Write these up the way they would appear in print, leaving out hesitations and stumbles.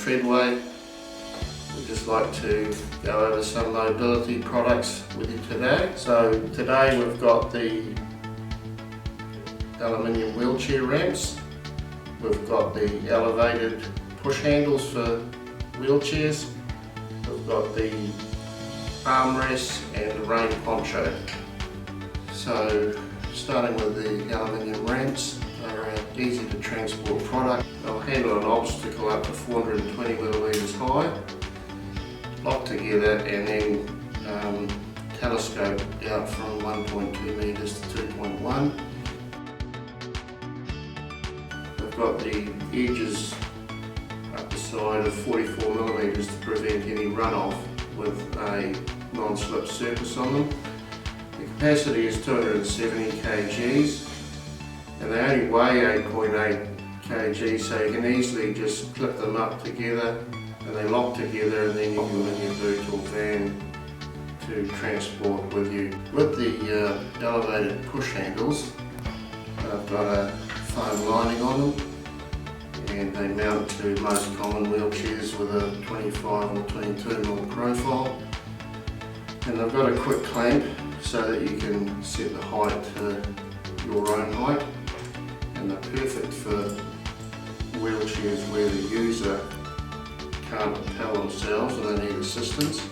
Treadway. We'd just like to go over some mobility products with you today. So today we've got the aluminium wheelchair ramps. We've got the elevated push handles for wheelchairs. We've got the armrests and the rain poncho. So starting with the aluminium ramps, they're an easy to transport product. They'll handle an obstacle up to 420 millimetres high, lock together and then telescope out from 1.2 metres to 2.1. They've got the edges up the side of 44 millimetres to prevent any runoff with a non-slip surface on them. The capacity is 270 kgs and they only weigh 8.8 kg, so you can easily just clip them up together and they lock together, and then you can put in your boot or van to transport with you. With the elevated push handles, they've got a foam lining on them and they mount to most common wheelchairs with a 25 or 22 mm profile. And they've got a quick clamp so that you can set the height to your own height, and they're perfect for wheelchairs where the user can't propel themselves and they need assistance.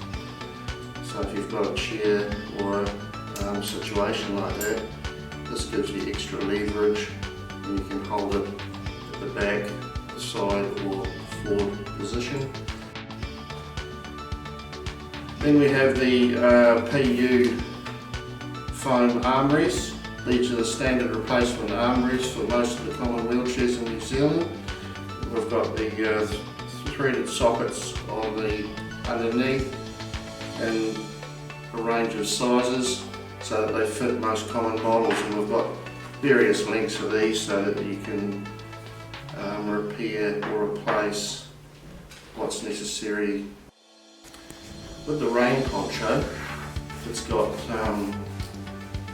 So if you've got a chair or a situation like that, this gives you extra leverage and you can hold it at the back, the side or forward position. Then we have the PU foam armrests. These are the standard replacement armrests for most of the common wheelchairs in New Zealand. We've got the threaded sockets on the underneath in a range of sizes so that they fit most common models, and we've got various lengths of these so that you can repair or replace what's necessary. With the rain poncho, it's got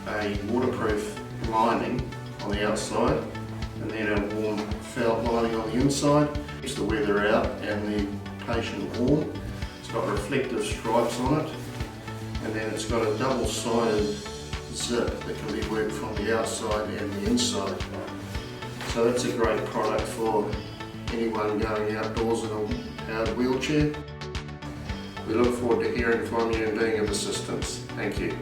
a waterproof lining on the outside and then a warm felt lining on the inside. Keeps the weather out and the patient warm. It's got reflective stripes on it, and then it's got a double-sided zip that can be worked from the outside and the inside. So that's a great product for anyone going outdoors in a powered wheelchair. We look forward to hearing from you and being of assistance. Thank you.